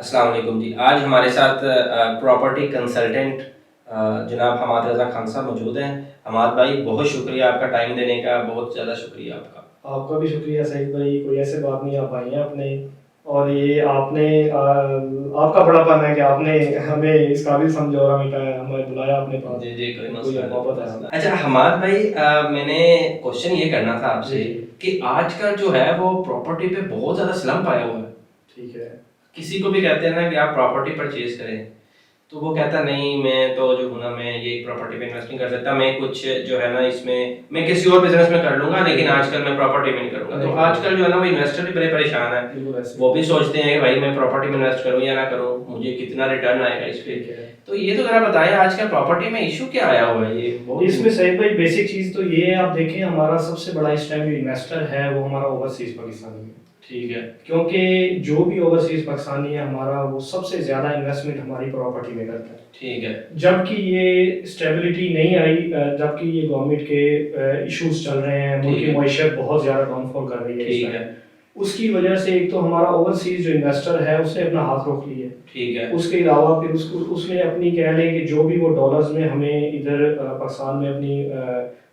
अस्सलाम वालेकुम जी। आज हमारे साथ प्रॉपर्टी कंसल्टेंट जनाब हमाद रज़ा खान साहब मौजूद हैं। हमाद भाई बहुत शुक्रिया आपका टाइम देने का, बहुत ज़्यादा शुक्रिया आपका। आपका भी शुक्रिया सईद भाई, कोई ऐसे बात नहीं, आप भाई हैं अपने। और ये आपने आपका बड़ापन है कि आपने हमें इस काबिल समझा और हमें बुलाया अपने पास। जी, जी, कोई कोई मसला नहीं, कोई मोहब्बत है मसला। आपकी। अच्छा हमाद भाई मैंने क्वेश्चन ये करना था जी आपसे जी। कि आजकल जो है वो प्रॉपर्टी पे बहुत ज़्यादा स्लम्प आया हुआ है। ठीक है। किसी को भी कहते हैं ना कि आप प्रॉपर्टी परचेज़ करें, तो वो कहता नहीं मैं तो जो हूँ ना मैं ये प्रॉपर्टी पे इन्वेस्ट नहीं कर सकता, मैं कुछ जो है ना इसमें मैं किसी और बिजनेस में कर लूंगा लेकिन आजकल मैं प्रॉपर्टी में नहीं करूंगा। तो आजकल जो है ना वो इन्वेस्टर भी बड़े परेशान है, बिल्कुल ऐसे। वो भी सोचते हैं कि भाई मैं प्रॉपर्टी में इन्वेस्ट करूँ या ना करूँ, मुझे कितना रिटर्न आएगा इस पे। ठीक है। तो ये तो जरा बताएं आजकल प्रॉपर्टी में इशू क्या आया हुआ है ये इसमें सईद भाई बेसिक चीज़ तो ये है, आप देखें हमारा सबसे बड़ा इस टाइम जो इन्वेस्टर है वो हमारा ओवरसीज़ पाकिस्तानी है। ठीक है। क्योंकि जो भी ओवरसीज़ पाकिस्तानी है हमारा, वो सबसे ज़्यादा इन्वेस्टमेंट हमारी प्रॉपर्टी में करता है। ठीक है। जबकि ये स्टेबिलिटी नहीं आई, जबकि ये गवर्नमेंट के इश्यूज चल रहे हैं, मुल्क की मईशत बहुत ज़्यादा डाउनफॉल कर रही है इस ठीक है। टाइम। उसकी वजह से एक तो हमारा ओवरसीज जो इन्वेस्टर है उसने अपना हाथ रोक लिया। ठीक है। उसके अलावा फिर उसने अपनी कह लें कि जो भी वो डॉलर्स में हमें इधर पाकिस्तान में अपनी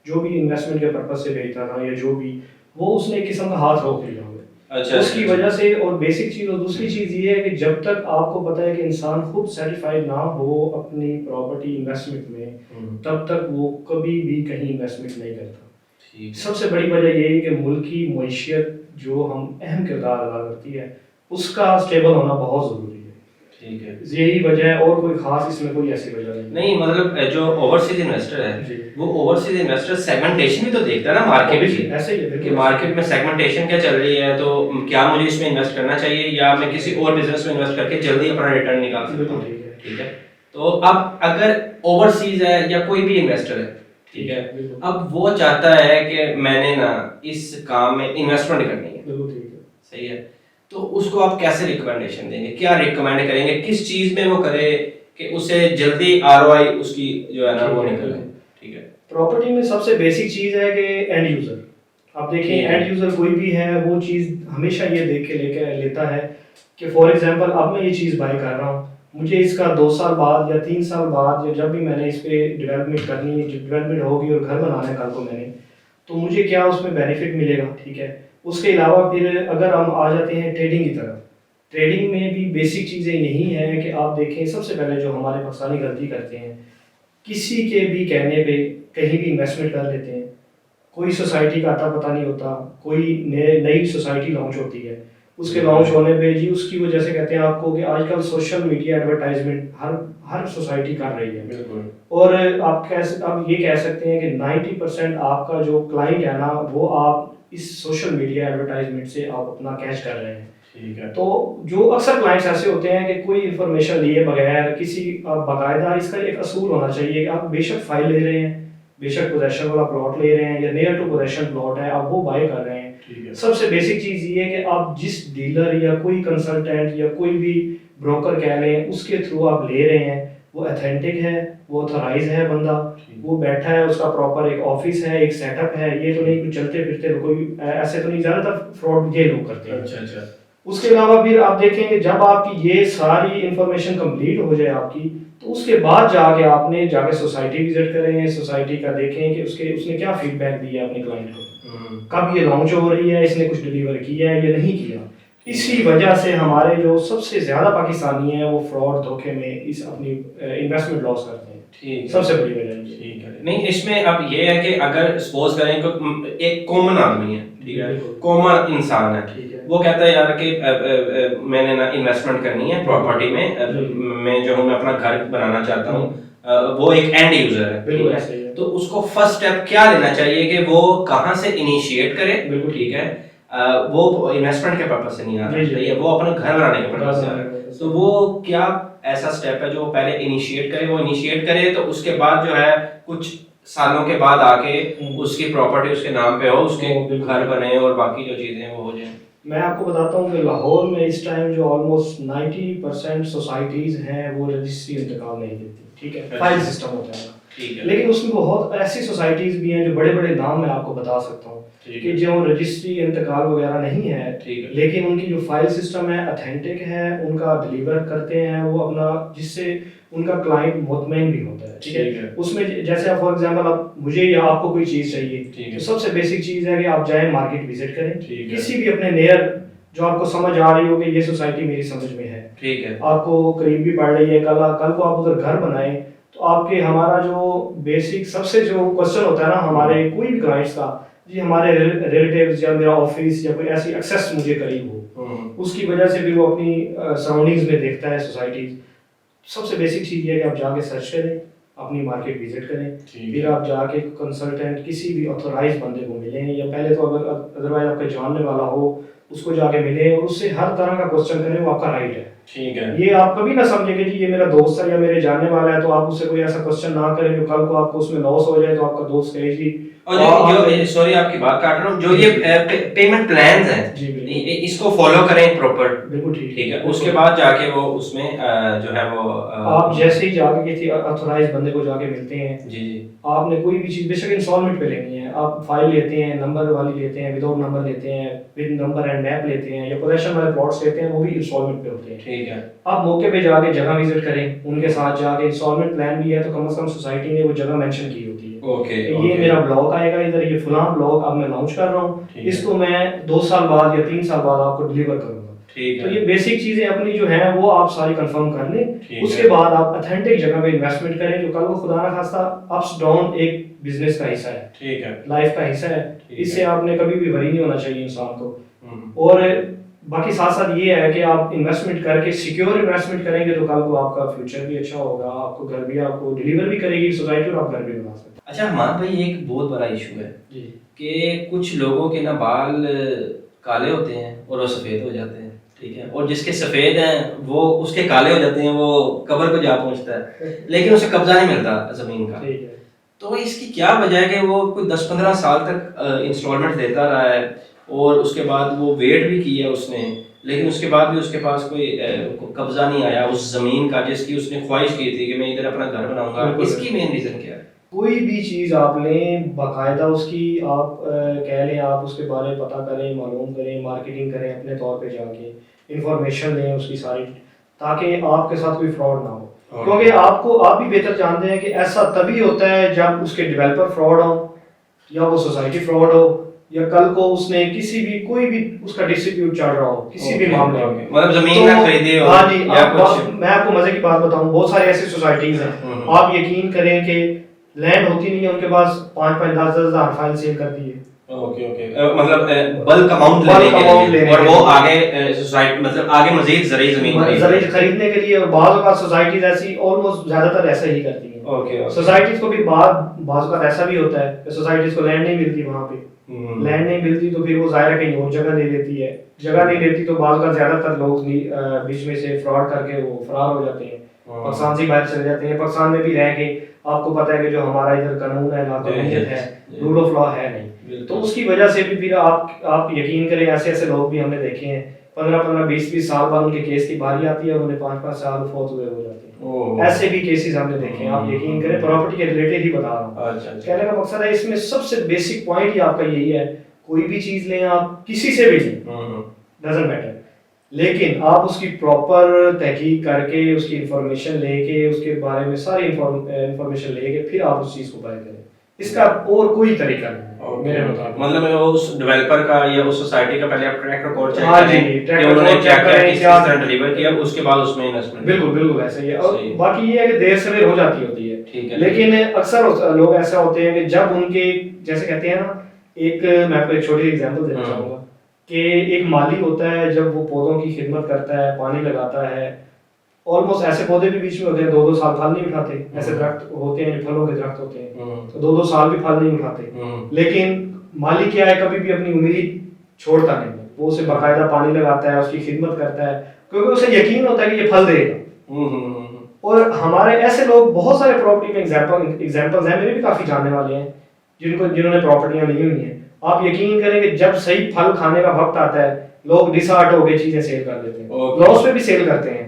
जो भी इन्वेस्टमेंट के पर्पज से भेजता था या जो भी, वो उसने एक किस्म का हाथ रोक लिया हमें। अच्छा उसकी वजह से, और बेसिक चीज़ और दूसरी चीज़ ये है कि जब तक आपको पता है कि इंसान खुद सेटिस्फाइड ना हो अपनी प्रॉपर्टी इन्वेस्टमेंट में, तब तक वो कभी भी कहीं इन्वेस्टमेंट नहीं करता। सबसे बड़ी वजह यही है कि मुल्क की मईशत जो हम अहम किरदार अदा करती है, उसका स्टेबल होना बहुत ज़रूरी है। ठीक है। यही वजह है, और कोई खास इसमें कोई ऐसी वजह नहीं। मतलब जो ओवरसीज इन्वेस्टर है वो ओवरसीज इन्वेस्टर सेगमेंटेशन भी तो देखता है ना मार्केट की, ऐसे ही है कि मार्केट में सेगमेंटेशन क्या चल रही है, तो क्या मुझे इसमें इन्वेस्ट करना चाहिए या मैं किसी और बिजनेस में इन्वेस्ट करके जल्दी अपना रिटर्न निकाल सकता हूँ। ठीक है। तो अब अगर ओवरसीज है या कोई भी इन्वेस्टर है, ठीक है, अब वो चाहता है कि मैंने ना इस काम में इन्वेस्टमेंट करनी है, सही है, तो उसको आप कैसे रिकमेंडेशन देंगे, क्या रिकमेंड करेंगे, किस चीज में वो करे कि उसे जल्दी आरओआई उसकी जो है ना वो निकले। ठीक है। प्रॉपर्टी में सबसे बेसिक चीज है कि एंड यूजर, आप देखें एंड यूजर कोई भी है वो चीज हमेशा ये देख के लेके लेता है कि फॉर एग्जांपल अब मैं ये चीज बाय कर रहा हूँ, मुझे इसका 2 साल बाद या 3 साल बाद या जब भी मैंने इस पे डेवलपमेंट करनी है, डेवलपमेंट होगी और घर बनाना है कल को मैंने, तो मुझे क्या उसमें बेनिफिट मिलेगा। ठीक है। उसके अलावा फिर अगर हम आ जाते हैं ट्रेडिंग की तरफ, ट्रेडिंग में भी बेसिक चीज़ें यही हैं कि आप देखें सबसे पहले जो हमारे पाकिस्तानी गलती करते हैं, किसी के भी कहने पे कहीं भी इन्वेस्टमेंट कर लेते हैं, कोई सोसाइटी का आता पता नहीं होता, कोई नई सोसाइटी लॉन्च होती है, उसके लॉन्च होने पे जी उसकी वजह से कहते हैं आपको कि आजकल सोशल मीडिया एडवर्टाइजमेंट हर सोसाइटी कर रही है। बिल्कुल। और आप ये कह सकते हैं कि 90% आपका जो क्लाइंट है ना, वो आप इस सोशल मीडिया एडवर्टाइजमेंट से आप अपना कैश कर रहे हैं। ठीक है। तो जो अक्सर क्लाइंट्स ऐसे होते हैं कि कोई इन्फॉर्मेशन लिए बगैर किसी बाकायदा, इसका एक असूल होना चाहिए कि आप बेशक फाइल ले रहे हैं, बेशक पोजेशन वाला प्लॉट ले रहे हैं या नियर टू पोजेशन प्लॉट है, आप वो बाय कर रहे हैं। सबसे बेसिक चीज़ ये है कि आप जिस डीलर या कोई कंसल्टेंट या कोई भी ब्रोकर कह रहे हैं उसके थ्रू आप ले रहे हैं, वो अथेंटिक है, वो ऑथराइज है बंदा, वो बैठा है, उसका प्रॉपर एक ऑफिस है, एक सेटअप है, ये तो नहीं कुछ चलते फिरते कोई ऐसे तो नहीं, ज़्यादातर फ्रॉड ये लोग करते हैं। अच्छा अच्छा। उसके अलावा फिर आप देखेंगे जब आपकी ये सारी इंफॉर्मेशन कंप्लीट हो जाए आपकी, तो उसके बाद जाके जाके सोसाइटी विजिट करें, सोसाइटी का देखें कि उसने क्या फीडबैक दिया अपने क्लाइंट को, कब ये लॉन्च हो रही है, इसने कुछ डिलीवर किया है या नहीं किया। इसी वजह से हमारे जो सबसे ज़्यादा पाकिस्तानी हैं वो फ्रॉड धोखे में इस अपनी इन्वेस्टमेंट लॉस करते हैं। ठीक, सबसे बड़ी वजह ठीक है। नहीं इसमें अब ये है कि अगर सपोज करें कि एक कॉमन आदमी है, ठीक है, कॉमन इंसान है, वो कहता है यार कि मैंने ना इन्वेस्टमेंट करनी है प्रॉपर्टी में, मैं जो हूँ मैं अपना घर बनाना चाहता हूँ, वो एक एंड यूजर है, ठीक है, तो उसको फर्स्ट स्टेप क्या लेना चाहिए कि वो कहाँ से इनिशिएट करे। बिल्कुल ठीक है। वो इन्वेस्टमेंट के पर्पज से नहीं आ रहा है, वो अपने घर बनाने के पर्पज से आ रहा है, तो वो क्या ऐसा स्टेप है जो पहले इनिशिएट करे, वो इनिशिएट करे तो उसके बाद जो है कुछ सालों के बाद आके उसकी प्रॉपर्टी उसके नाम पे हो, उसके घर बने और बाकी जो चीजें वो हो जाए। मैं आपको बताता हूँ कि लाहौर में इस टाइम जो ऑलमोस्ट 90% सोसाइटीज हैं वो रजिस्ट्री इंतकाल नहीं देती। ठीक है। फाइल सिस्टम होता है। ठीक है। लेकिन उसमें बहुत ऐसी सोसाइटीज भी हैं जो बड़े बड़े नाम मैं आपको बता सकता हूँ कि जो रजिस्ट्री इंतकाल वगैरह नहीं है, लेकिन उनकी जो फाइल सिस्टम है अथेंटिक है, उनका डिलीवर करते हैं वो अपना, जिससे उनका क्लाइंट मुतमईन भी होता है। ठीक है। उसमें जैसे आप फॉर एग्जांपल आप मुझे या आपको कोई चीज़ चाहिए तो सबसे बेसिक चीज़ है कि आप जाएं मार्केट विजिट करें, किसी भी अपने नियर जो आपको समझ आ रही हो कि ये सोसाइटी मेरी समझ में है, ठीक है, आपको करीब भी पड़ रही है, कल को आप उधर घर बनाएं तो आपके हमारा जो बेसिक सबसे जो क्वेश्चन होता है ना हमारे कोई भी क्लाइंट्स का, जी हमारे रिलेटिव्स या मेरा ऑफिस या कोई ऐसी एक्सेस मुझे करीब हो, उसकी वजह से भी वो अपनी सराउंडिंग्स में देखता है सोसाइटीज। सबसे बेसिक चीज़ ये है कि आप जाके सर्च करें, अपनी मार्केट विजिट करें, फिर आप जाके कंसल्टेंट किसी भी ऑथोराइज बंदे को मिलें, या पहले तो अगर अदरवाइज आपके जानने वाला हो उसको जाके मिले और उससे हर तरह का क्वेश्चन करें, वो आपका राइट है। ठीक है। ये आप कभी ना समझे कि जी ये मेरा दोस्त है या मेरे जानने वाला है तो आप उससे कोई ऐसा क्वेश्चन ना करें जो कल को आपको उसमें लॉस हो जाए तो आपका दोस्त कहे जी। और जो सॉरी आपकी बात काट रहा हूँ, जो ये पेमेंट प्लान्स हैं इसको फॉलो करें प्रॉपर। बिल्कुल ठीक है। उसके बाद जाके वो उसमें जो है वो आप जैसे ही जाके किसी ऑथराइज बंदे को जाके मिलते हैं, जी आपने कोई भी चीज बेशक इंस्टॉलमेंट पे लेनी है, आप फाइल लेते हैं, नंबर वाली लेते हैं, विदाउट नंबर लेते हैं, विद नंबर एंड मैप लेते हैं, या पोजेशन वाले प्लॉट्स लेते हैं, वो भी इंस्टॉलमेंट पे होते हैं। ठीक है। आप मौके पे जाके जगह विजिट करें, उनके साथ जाके इंस्टॉलमेंट प्लान भी है तो कम से कम सोसाइटी ने वो जगह मेंशन की होती है। ओके, ये मेरा ब्लॉग आएगा इधर, ये फलां ब्लॉग अब मैं लॉन्च कर रहा हूँ, इसको मैं 2 साल बाद या 3 साल बाद आपको डिलीवर करूंगा। ठीक है। तो ये बेसिक चीजें अपनी जो है वो आप सारी कंफर्म कर लें, उसके बाद आप ऑथेंटिक जगह पे इन्वेस्टमेंट करें जो कल को खुदा ना खास्ता अप्स डाउन एक बिजनेस का हिस्सा है। ठीक है। लाइफ का हिस्सा है, इससे आपने कभी भी वरी नहीं होना चाहिए इंसान को। और बाकी साथ साथ ये है कि आप इन्वेस्टमेंट करके सिक्योर इन्वेस्टमेंट करेंगे तो कल को आपका फ्यूचर भी अच्छा होगा, आपको घर भी आपको डिलीवर भी करेगी सोसाइटी और आप घर भी बना सकते हैं। अच्छा हमारे भाई एक बहुत बड़ा इशू है कि कुछ लोगों के ना बाल काले होते हैं और वो सफ़ेद हो जाते हैं। ठीक है। और जिसके सफ़ेद हैं वो उसके काले हो जाते हैं, वो कब्र को जा पहुंचता है लेकिन उसे कब्जा नहीं मिलता ज़मीन का। ठीक है। तो इसकी क्या वजह है कि वो कोई 10-15 साल तक इंस्टॉलमेंट देता रहा है और उसके बाद वो वेट भी किया उसने, लेकिन उसके बाद भी उसके पास कोई कब्जा नहीं आया उस जमीन का जिसकी उसने ख्वाहिश की थी कि मैं इधर अपना घर बनाऊंगा। इसकी मेन रीजन क्या है? कोई भी चीज़ आप लें बाकायदा उसकी आप कह लें, आप उसके बारे में पता करें, मालूम करें, मार्केटिंग करें, अपने तौर पे जाके इंफॉर्मेशन लें उसकी सारी, ताकि आपके साथ कोई फ्रॉड ना हो। क्योंकि आप भी बेहतर जानते हैं कि ऐसा तभी होता है जब उसके डेवलपर फ्रॉड हो या वो सोसाइटी फ्रॉड हो या कल को उसने किसी भी कोई भी उसका डिस्प्यूट चल रहा हो किसी भी मामले में, मतलब जमीन ना खरीदी हो। हाँ जी, मैं आपको मजे की बात बताऊं, बहुत सारी ऐसी सोसाइटीज हैं, आप यकीन करें कि लैंड होती नहीं है उनके पास, 5-10 हज़ार फाइल सेल कर दी है। ओके मतलब बल्क अमाउंट लेने और वो आगे सोसाइटी मतलब आगे मजीद ज़रूरी ज़मीन खरीदने के लिए। और बाज़ औक़ात सोसाइटीज ऐसी ऑलमोस्ट ज़्यादातर ऐसा ही करती हैं। ओके। सोसाइटीज को भी बाज़ औक़ात ऐसा भी होता है कि सोसाइटीज को लैंड नहीं मिलती, वहाँ पे लैंड नहीं मिलती तो फिर वो ज़ाहिर कहीं और जगह ले लेती है, जगह नहीं लेती तो बाज़ औक़ात ज़्यादातर लोग बीच में से फ्रॉड करके वो फरार हो जाते हैं, पाकिस्तान से बाहर चले जाते हैं। पाकिस्तान में भी रह के आपको पता है कि जो हमारा इधर कानून है, नाकानूनियत है, रूल ऑफ लॉ है नहीं, तो उसकी वजह से भी फिर आप यकीन करें ऐसे लोग भी हमने देखे हैं 15-15, 20-20 साल बाद उनके केस की बारी आती है और उन्हें 5-5 साल फौत हुए हो जाते हैं। ऐसे भी केसेस हमने देखे हैं, आप यकीन करें, प्रॉपर्टी के रिलेटेड ही बता रहा हूँ। कहने का मकसद है इसमें सबसे बेसिक पॉइंट ही आपका यही है, कोई भी चीज लें आप किसी से भी लें, डजंट मैटर, लेकिन आप उसकी प्रॉपर तहकीक करके उसकी इंफॉर्मेशन लेके उसके बारे में सारी इंफॉर्मेशन लेके फिर आप उस चीज को बाय करें। इसका और कोई तरीका नहीं मेरे मुताबिक। मतलब उस डेवलपर का या उस सोसाइटी का पहले आप ट्रैक रिकॉर्ड चेक करें कि उन्होंने क्या क्या किस तरह डिलीवर किया, उसके बाद उसमें इन्वेस्टमेंट। बिल्कुल ऐसा ही है। और बाकी ये है कि देर सवेर हो जाती होती है, ठीक है, लेकिन अक्सर लोग ऐसा होते हैं कि जब उनके जैसे कहते हैं ना, एक मैं आपको एक छोटी एग्जांपल देना चाहूंगा कि एक माली होता है, जब वो पौधों की खिदमत करता है, पानी लगाता है, ऑलमोस्ट ऐसे पौधे भी बीच में होते हैं 2-2 साल फल नहीं उठाते, ऐसे दरख्त होते हैं जो फलों के दरख्त होते हैं तो 2-2 साल भी फल नहीं उठाते, लेकिन माली क्या है, कभी भी अपनी उम्मीद छोड़ता नहीं, वो उसे बाकायदा पानी लगाता है, उसकी खिदमत करता है, क्योंकि उसे यकीन होता है कि ये फल देगा। और हमारे ऐसे लोग बहुत सारे प्रॉपर्टी में एग्जाम्पल्स हैं, मेरे भी काफी जानने वाले हैं जिन्होंने प्रॉपर्टियां ली हुई हैं। आप यकीन करें कि जब सही फल खाने का वक्त आता है लोग डिसहार्ट होकर चीजें सेल कर देते हैं, लॉस में भी सेल करते हैं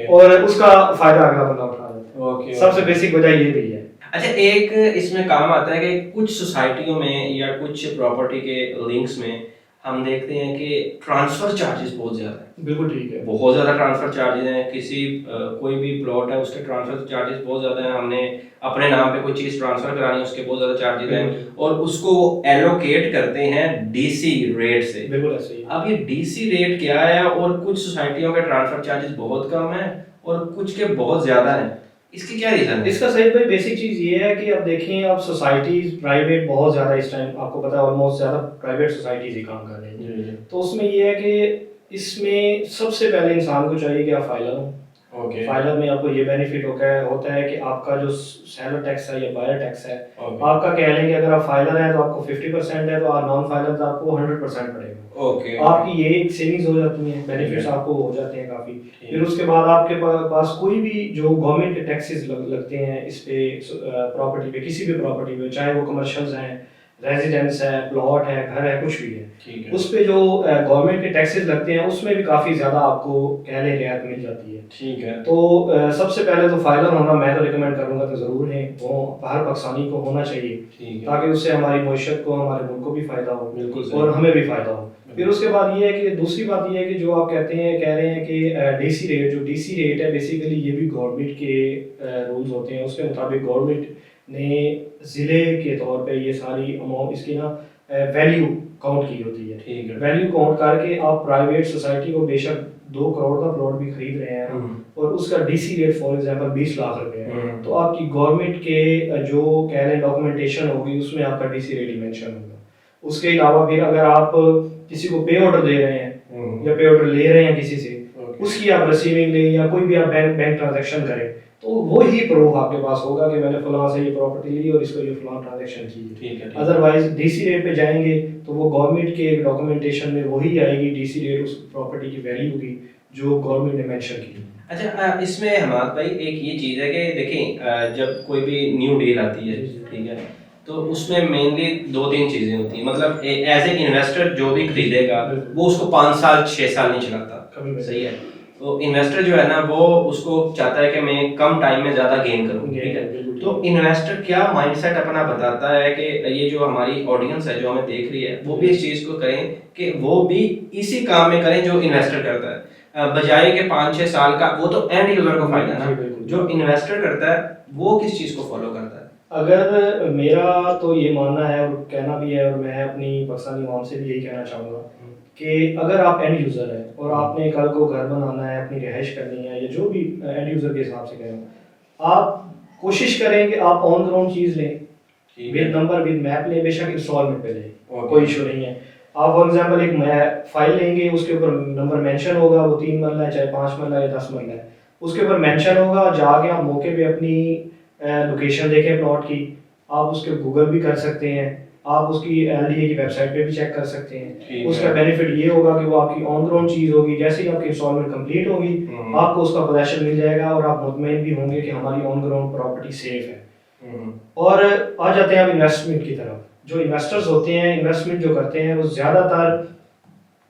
और उसका फायदा अगला बंदा उठा लेता है। सबसे बेसिक वजह ये भी है। अच्छा, एक इसमें काम आता है कि कुछ सोसाइटियों में या कुछ प्रॉपर्टी के लिंक्स में हम देखते हैं कि ट्रांसफर चार्जेस बहुत ज़्यादा हैं। बिल्कुल ठीक है। बहुत ज़्यादा ट्रांसफ़र चार्जेस हैं, किसी कोई भी प्लॉट है उसके ट्रांसफ़र चार्जेस बहुत ज़्यादा हैं, हमने अपने नाम पे कोई चीज़ ट्रांसफ़र करानी है उसके बहुत ज़्यादा चार्जेस हैं और उसको एलोकेट करते हैं डीसी रेट से। बिल्कुल ऐसे ही। अब ये डीसी रेट क्या है और कुछ सोसाइटियों के ट्रांसफ़र चार्जेस बहुत कम हैं और कुछ के बहुत ज़्यादा हैं, इसकी क्या रीज़न है? इसका सही भाई बेसिक चीज़ ये है कि अब देखें, अब सोसाइटीज़ प्राइवेट बहुत ज़्यादा इस टाइम आपको पता है ऑलमोस्ट ज़्यादा प्राइवेट सोसाइटीज़ ही काम कर रही हैं। तो उसमें ये है कि इसमें सबसे पहले इंसान को चाहिए कि आप फाइलर हो। ओके। फाइलर में आपको ये बेनिफिट होता है कि आपका जो सेलर टैक्स है या बायर टैक्स है, आपका कह लें कि अगर आप फाइलर हैं तो आपको 50% है, तो और नॉन फाइलर तो आपको 100% पड़ेगा। ओके। आपकी ये एक सेविंग्स हो जाती हैं, बेनिफिट्स आपको हो जाते हैं काफ़ी। फिर उसके बाद आपके पास कोई भी जो गवर्नमेंट के टैक्सेस लगते हैं इस पे, प्रॉपर्टी पे, किसी भी प्रॉपर्टी पे, चाहे वो कमर्शियल्स हैं, रेजिडेंस है, प्लॉट है, घर है, कुछ भी है, ठीक है। उस पे जो गवर्नमेंट के टैक्सेस लगते हैं उसमें भी काफ़ी ज़्यादा आपको कह लें रियायत मिल जाती है। ठीक है। तो सबसे पहले तो फाइलर होना मैं तो रिकमेंड करूँगा तो ज़रूर है, वो हर पाकिस्तानी को होना चाहिए, ठीक है। ताकि उससे हमारी मईशत को, हमारे मुल्क को भी फ़ायदा हो बिल्कुल सही। और हमें भी फ़ायदा हो। फिर उसके बाद ये है कि दूसरी बात ये है कि जो आप कह रहे हैं कि डीसी रेट, जो डीसी रेट है बेसिकली ये भी गवर्नमेंट के रूल्स होते हैं, उसके मुताबिक गवर्नमेंट ने ज़िले के तौर पे ये सारी अमाउंट इसकी ना वैल्यू काउंट की होती है। ठीक है। वैल्यू काउंट करके आप प्राइवेट सोसाइटी को बेशक 2 करोड़ का प्लॉट भी खरीद रहे हैं और उसका DC rate for example 20 lakh रुपए है, तो आपकी गवर्नमेंट के जो कह लें डॉक्यूमेंटेशन होगी उसमें आपका डीसी रेट ही मेंशन होगा। उसके अलावा फिर अगर आप किसी को पे ऑर्डर दे रहे हैं या पे ऑर्डर ले रहे हैं किसी से, उसकी आप रिसीविंग लें या कोई भी आप बैंक ट्रांजैक्शन करें, तो वो ही प्रूफ आपके पास होगा कि मैंने फलां से ये प्रॉपर्टी ली और इसको ये फलां ट्रांजैक्शन की है। ठीक है। अदरवाइज डीसी रेट पे जाएंगे तो वो गवर्नमेंट के डॉक्यूमेंटेशन में वही आएगी डीसी रेट, उस प्रॉपर्टी की वैल्यू की जो गवर्नमेंट ने मेंशन की। अच्छा, इसमें हमाद भाई एक ये चीज़ है कि देखें, जब कोई भी न्यू डील आती है, ठीक है, तो उसमें मेनली 2-3 चीज़ें होती हैं, मतलब एज ए इन्वेस्टर जो भी खरीदेगा वो उसको 5 साल 6 साल नहीं चलाता, सही है। तो इन्वेस्टर जो है ना वो उसको चाहता है कि मैं कम टाइम में ज़्यादा गेन करूँ, ठीक है। तो इन्वेस्टर क्या माइंडसेट अपना बताता है कि ये जो हमारी ऑडियंस है जो हमें देख रही है वो भी इस चीज़ को करें कि वो भी इसी काम में करें जो इन्वेस्टर करता है, बजाय के 5-6 साल का, वो तो एंड यूजर को फायदा है ना, जो इन्वेस्टर करता है वो किस चीज़ को फॉलो करता है? अगर मेरा तो ये मानना है और कहना भी है, और मैं अपनी पाकिस्तानी आवाम से भी यही कहना चाहूँगा कि अगर आप एंड यूज़र है और आपने कल को घर बनाना है, अपनी रिहाइश करनी है, या जो भी एंड यूज़र के हिसाब से कह रहा हूँ, आप कोशिश करें कि आप ऑन ग्राउंड चीज़ लें, विद नंबर विद मैप लें, बेशक इंस्टॉलमेंट पे लें, कोई इशू नहीं है। आप फॉर एग्जांपल एक फाइल लेंगे, उसके ऊपर नंबर मेंशन होगा, वो 3 मरला है, चाहे 5 मरला है, 10 मरला है, उसके ऊपर मेंशन होगा, जाके आप मौके पे अपनी लोकेशन देखें प्लॉट की, आप उसके गूगल भी कर सकते हैं, आप उसकी एलडीए की वेबसाइट पे भी चेक कर सकते हैं। उसका बेनिफिट ये होगा कि वो आपकी ऑन ग्राउंड चीज़ होगी, जैसे ही आपकी इंस्टॉलमेंट कंप्लीट होगी आपको उसका पोजेशन मिल जाएगा और आप मुतमईन भी होंगे कि हमारी ऑन ग्राउंड प्रॉपर्टी सेफ है। और आ जाते हैं आप इन्वेस्टमेंट की तरफ। जो इन्वेस्टर्स होते हैं, इन्वेस्टमेंट जो करते हैं, वो ज़्यादातर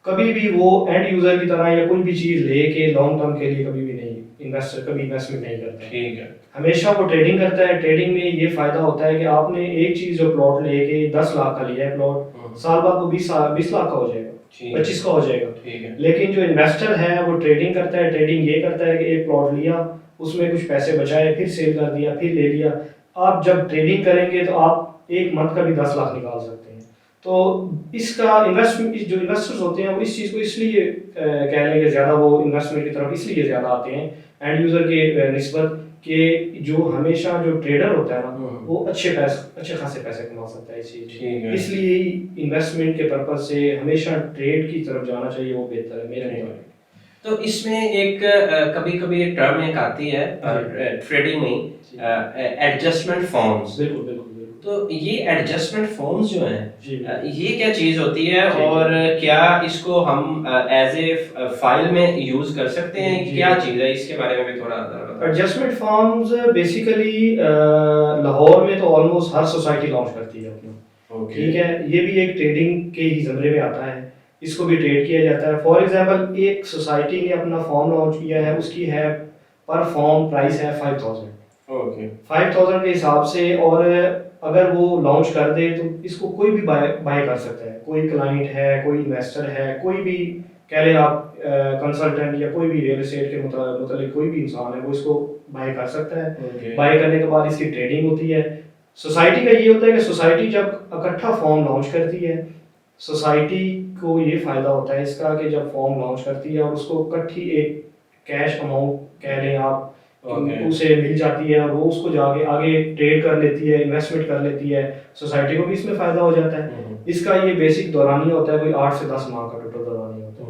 कभी भी वो एंड यूज़र की तरह या कोई भी चीज़ लेके लॉन्ग टर्म के लिए कभी भी नहीं इन्वेस्टमेंट नहीं करता है। ठीक है। हमेशा वो ट्रेडिंग करता है। ट्रेडिंग में ये फ़ायदा होता है कि आपने एक चीज़ जो प्लॉट लेके 10 लाख का लिया है प्लॉट, साल बाद वो 20 लाख का हो जाएगा, 25 का हो जाएगा। लेकिन जो इन्वेस्टर है वो ट्रेडिंग करता है। ट्रेडिंग ये करता है कि एक प्लॉट लिया, उसमें कुछ पैसे बचाए, फिर सेल कर दिया, फिर ले लिया। आप जब ट्रेडिंग करेंगे तो आप एक मंथ का भी 10 लाख निकाल सकते हैं। तो इसका इन्वेस्टमेंट, जो इन्वेस्टर्स होते हैं वो इस चीज़ को इसलिए कह लें कि ज़्यादा वो इन्वेस्टमेंट की तरफ इसलिए ज़्यादा आते हैं एंड यूज़र के निस्बत, कि जो हमेशा जो ट्रेडर होता है ना वो अच्छे खासे पैसे कमा सकता है इस चीज़ में। इसलिए इन्वेस्टमेंट के पर्पज से हमेशा ट्रेड की तरफ जाना चाहिए, वो बेहतर है मेरे मुताबिक। तो इसमें एक कभी-कभी टर्म एक आती है ट्रेडिंग में, एडजस्टमेंट फॉर्म्स। बिल्कुल। तो ये एडजस्टमेंट फॉर्म्स जो हैं, ये क्या चीज़ होती है और क्या इसको हम एज ए फाइल में यूज़ कर सकते हैं? क्या चीज़ है, इसके बारे में भी थोड़ा बताओ। एडजस्टमेंट फॉर्म्स बेसिकली लाहौर में तो ऑलमोस्ट हर सोसाइटी लॉन्च करती है अपना, ठीक है। ये भी एक ट्रेडिंग के ही ज़मरे में आता है, इसको भी ट्रेड किया जाता है। फॉर एग्जांपल एक सोसाइटी ने अपना फॉर्म लॉन्च किया है, उसकी है पर फॉर्म प्राइस है 5000, ओके 5000 के हिसाब से। और अगर वो लॉन्च कर दे तो इसको कोई भी बाय कर सकता है, कोई क्लाइंट है, कोई इन्वेस्टर है, कोई भी कह लें आप कंसल्टेंट या कोई भी रियल एस्टेट के मतलब कोई भी इंसान है वो इसको बाय कर सकता है। बाय करने के बाद इसकी ट्रेडिंग होती है। सोसाइटी का ये होता है कि सोसाइटी जब इकट्ठा फॉर्म लॉन्च करती है, सोसाइटी को ये फ़ायदा होता है इसका कि जब फॉर्म लॉन्च करती है और उसको इकट्ठी एक कैश अमाउंट कह लें आप उसे मिल जाती है और वो उसको जाके आगे ट्रेड कर लेती है, इन्वेस्टमेंट कर लेती है, सोसाइटी को भी इसमें फ़ायदा हो जाता है। इसका ये बेसिक दौरानिया होता है कोई 8 से 10 माह का टोटल दौरानिया होता है।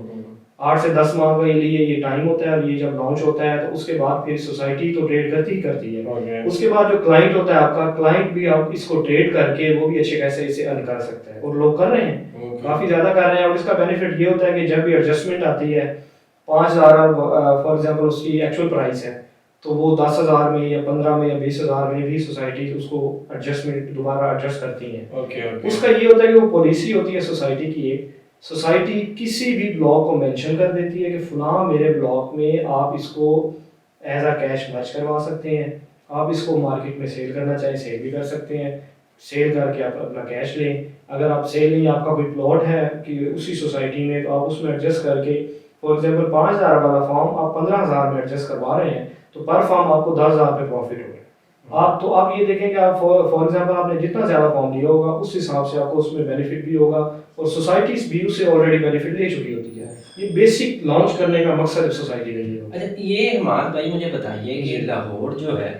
8 से 10 माह के लिए ये टाइम होता है और ये जब लॉन्च होता है तो उसके बाद फिर सोसाइटी तो ट्रेड करती ही करती है। उसके बाद जो क्लाइंट होता है आपका, क्लाइंट भी आप इसको ट्रेड करके वो भी अच्छे कैसे इसे अर्न कर सकता है और लोग कर रहे हैं, काफ़ी ज़्यादा कर रहे हैं। और इसका बेनिफिट ये होता है कि जब भी एडजस्टमेंट आती है 5000 फॉर एग्जांपल उसकी एक्चुअल प्राइस है तो वो 10,000 में या 15 में या 20,000 में भी सोसाइटी उसको एडजस्टमेंट दोबारा एडजस्ट करती है। उसका ये होता है कि वो पॉलिसी होती है सोसाइटी की, एक सोसाइटी किसी भी ब्लॉक को मेंशन कर देती है कि फलां मेरे ब्लॉक में आप इसको एज अ कैश मर्ज करवा सकते हैं, आप इसको मार्केट में सेल करना चाहें सेल भी कर सकते हैं, सेल करके आप अपना कैश लें। अगर आप सेल नहीं, आपका कोई प्लॉट है कि उसी सोसाइटी में, तो आप उसमें एडजस्ट करके फॉर एग्जांपल 5000 वाला फॉर्म आप 15,000 में एडजस्ट करवा रहे हैं तो पर फॉर्म आपको 10,000 पे प्रॉफिट हो गया। आप ये देखें कि आप फॉर एग्जांपल आपने जितना ज़्यादा फॉर्म लिया होगा उस हिसाब से आपको उसमें बेनिफिट भी होगा और सोसाइटीज भी उससे ऑलरेडी बेनिफिट ले चुकी होती है। ये बेसिक लॉन्च करने का मकसद सोसाइटी का ये होता है। अच्छा, ये हमाद भाई मुझे बताइए कि लाहौर जो है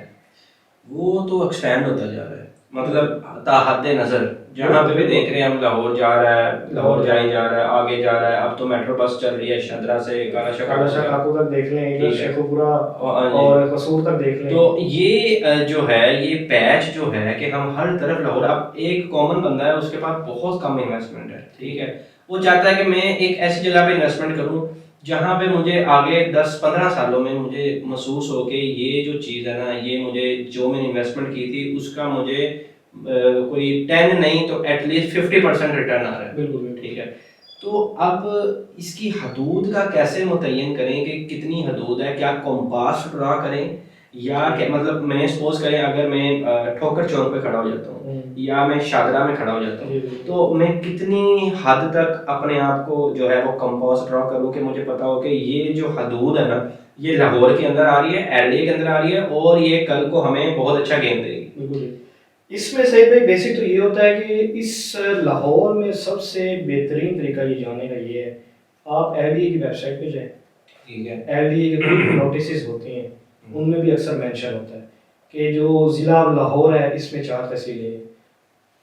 वो तो एक्सपेंड होता जा रहा है, मतलब ताहद नज़र जहाँ पे भी देख रहे हैं हम लाहौर जा रहा है, लाहौर जाए जा रहा है, आगे जा रहा है। अब तो मेट्रो बस चल रही है शदरा से काला काको तक देख लें, इधर शेखुपुरा और और कसूर तक देख लें। तो ये जो है ये पैच जो है कि हम हर तरफ लाहौर, अब एक कॉमन बंदा है उसके पास बहुत कम इन्वेस्टमेंट है, ठीक है, वो चाहता है कि मैं एक ऐसी जगह पे इन्वेस्टमेंट करूं जहां पे मुझे आगे 10-15 सालों में मुझे महसूस हो कि ये जो चीज़ है ना, ये मुझे जो मैंने इन्वेस्टमेंट की थी उसका मुझे कोई 10 नहीं तो एटलीस्ट 50% रिटर्न आ रहा है। बिल्कुल ठीक है, तो अब इसकी हदूद का कैसे मुतय्यन करें कि कितनी हदूद है? क्या कंपास ड्रा करें या क्या, मतलब मैं सपोज करें अगर मैं ठोकर चौक पे खड़ा हो जाता हूँ या मैं शादरा में खड़ा हो जाता हूँ तो मैं कितनी हद तक अपने आप को जो है वो कंपास ड्रा करूँ कि मुझे पता हो कि ये जो हदूद है ना ये लाहौर के अंदर आ रही है, एलडीए के अंदर आ रही है और ये कल को हमें बहुत अच्छा गेम देगी। इसमें सही भाई बेसिक तो ये होता है कि इस लाहौर में सबसे बेहतरीन तरीका ये जानने का ये है, आप एलडीए की वेबसाइट पे जाएं। ठीक है, एलडीए के कोई नोटिस होते हैं उनमें भी अक्सर मेंशन होता है कि जो ज़िला लाहौर है इसमें 4 तहसीलें हैं,